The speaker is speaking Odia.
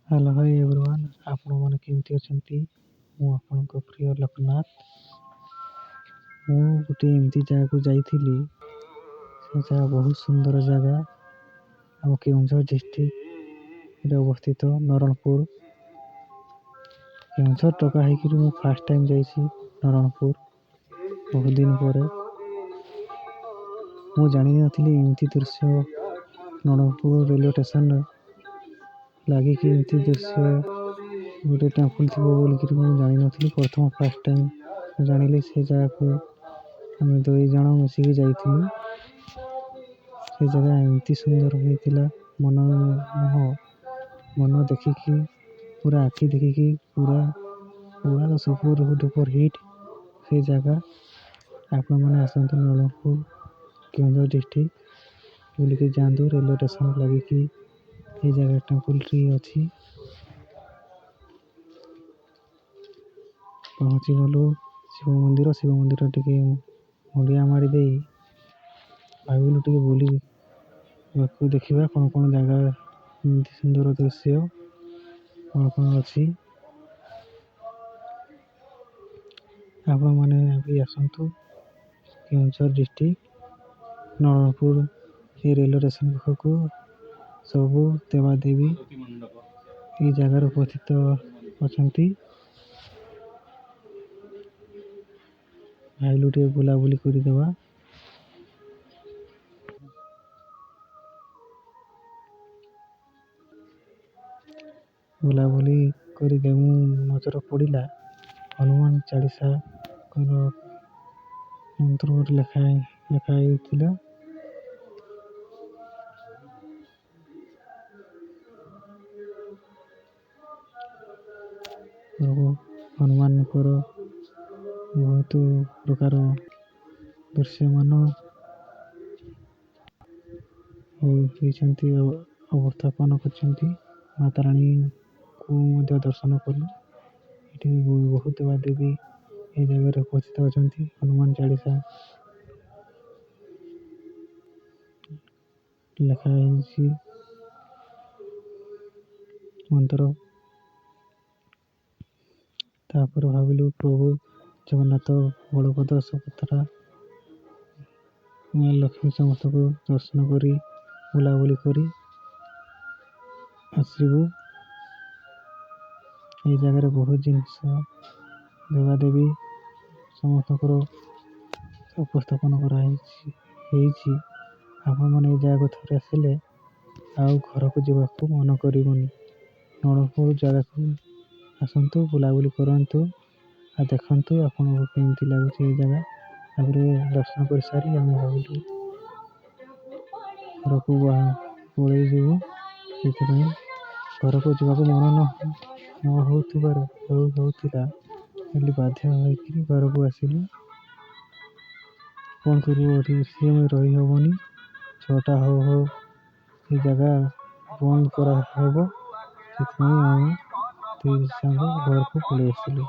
ହ୍ୟାଲୋ ହାଇ ଏଭ୍ରିୱାନ୍, ଆପଣମାନେ କେମିତି ଅଛନ୍ତି? ମୁଁ ଆପଣଙ୍କ ପ୍ରିୟ ଲୋକନାଥ। ମୁଁ ଗୋଟେ ଏମିତି ଜାଗାକୁ ଯାଇଥିଲି। ସେ ଜାଗା ବହୁତ ସୁନ୍ଦର ଜାଗା। ଆମ କେଉଁଝର ଡିଷ୍ଟ୍ରିକ୍ଟରେ ଅବସ୍ଥିତ ନରଣପୁର। କେଉଁଝର ଟୋକା ହେଇକିରି ମୁଁ ଫାର୍ଷ୍ଟ ଟାଇମ୍ ଯାଇଛି ନରଣପୁର। ବହୁତ ଦିନ ପରେ ମୁଁ ଜାଣିନଥିଲି ଏମିତି ଦୃଶ୍ୟ ନରଣପୁର ରେଲୱେ ଷ୍ଟେସନରେ ଲାଗିକି ଏମିତି ଦୃଶ୍ୟ ଗୋଟେ ଟେମ୍ପଲ୍ ଥିବ ବୋଲିକିରି ମୁଁ ଜାଣିନଥିଲି। ଫାର୍ଷ୍ଟ ଟାଇମ୍ ଜାଣିଲି। ସେ ଜାଗାକୁ ଆମେ 2 ଜଣ ମିଶିକି ଯାଇଥିଲୁ। ସେ ଜାଗା ଏମିତି ସୁନ୍ଦର ହେଇଥିଲା, ମନ ଦେଖିକି ପୁରା ଆଖି ଦେଖିକି ପୁରା ସୁପର ହିଟ୍ ସେ ଜାଗା। ଆପଣମାନେ ଆସନ୍ତୁ ନରଣପୁର କେଉଁଝର ଡିଷ୍ଟ୍ରିକ୍ଟ ବୁଲିକି ଯାଆନ୍ତୁ। ରେଲୱେ ଷ୍ଟେସନ ଲାଗିକି এই ଜାଗାରେ ଟେମ୍ପଲଟି ଅଛି। ପହଞ୍ଚିଗଲୁ ଶିବ ମନ୍ଦିର ଟିକେ ମୁଣ୍ଡିଆ ମାରି ଦେଇ ଭାବିଲୁ ଟିକେ ବୁଲିବାକୁ ଦେଖିବା କ'ଣ ଜାଗା, ଏମିତି ସୁନ୍ଦର ଦୃଶ୍ୟ କ'ଣ ଅଛି। ଆପଣମାନେ ବି ଆସନ୍ତୁ କେଉଁଝର ଡିଷ୍ଟ୍ରିକ୍ଟ ନରଣପୁର ଏ ରେଲୱେ ଷ୍ଟେସନ ପାଖକୁ। ସବୁ ଦେବାଦେବୀ এই ଜାଗାରେ ଉପସ୍ଥିତ ଅଛନ୍ତି। ଭାବିଲୁ ଟିକେ ବୁଲାବୁଲି କରିଦେବା। ବୁଲାବୁଲି କରିଦେବୁ। ନଜର ପଡ଼ିଲା ହନୁମାନ ଚାଳିଶା ମନ୍ତ୍ର ଗୋଟେ ଲେଖା ହେଇଥିଲା। ପ୍ରଭୁ ହନୁମାନଙ୍କର ବହୁତ ପ୍ରକାର ଦୃଶ୍ୟମାନ ହେଇଛନ୍ତି, ଅବସ୍ଥାପନ କରିଛନ୍ତି। ମାତା ରାଣୀଙ୍କୁ ମଧ୍ୟ ଦର୍ଶନ କଲୁ। ଏଠି ବହୁତ ଦେବାଦେବୀ এই ଜାଗାରେ ଉପସ୍ଥିତ ଅଛନ୍ତି। ହନୁମାନ ଚାଳିଶା ଲେଖା ହେଇଛି ମନ୍ତ୍ର। ତାପରେ ଭାବିଲୁ ପ୍ରଭୁ ଜଗନ୍ନାଥ, ବଳଭଦ୍ର, ସୁଭଦ୍ରା, ମା ଲକ୍ଷ୍ମୀ ସମସ୍ତଙ୍କୁ ଦର୍ଶନ କରି ବୁଲାବୁଲି କରି ଆସିବୁ। এই ଜାଗାରେ ବହୁତ ଜିନିଷ ଦେବାଦେବୀ ସମସ୍ତଙ୍କର ଉପସ୍ଥାପନ ହେଇଛି। ଆପଣମାନେ এই ଜାଗାକୁ ଥରେ ଆସିଲେ ଆଉ ଘରକୁ ଯିବାକୁ ମନ କରିବନି। ନରଣପୁର ଜାଗାକୁ ଆସନ୍ତୁ, ବୁଲାବୁଲି କରନ୍ତୁ ଆଉ ଦେଖନ୍ତୁ ଆପଣଙ୍କୁ କେମିତି ଲାଗୁଛି ଏଇ ଜାଗା। ତାପରେ ଦର୍ଶନ କରିସାରି ଆମେ ଭାବିଲୁ ଘରକୁ ପଳେଇ ଯିବୁ। ସେଥିପାଇଁ ଘରକୁ ଯିବାକୁ ମନ ନ ହଉଥିଲା ହେଲେ ବାଧ୍ୟ ହୋଇକିରି ଘରକୁ ଆସିଲୁ। କ'ଣ କରିବୁ, ଏଠି ରହିହେବନି। 6ଟା ହଉ ଏ ଜାଗା ବନ୍ଦ କରାହେବ। ସେଥିପାଇଁ ଆମେ 3 ସାଙ୍ଗ ଘରକୁ ପଳେଇ ଆସିଲୁ।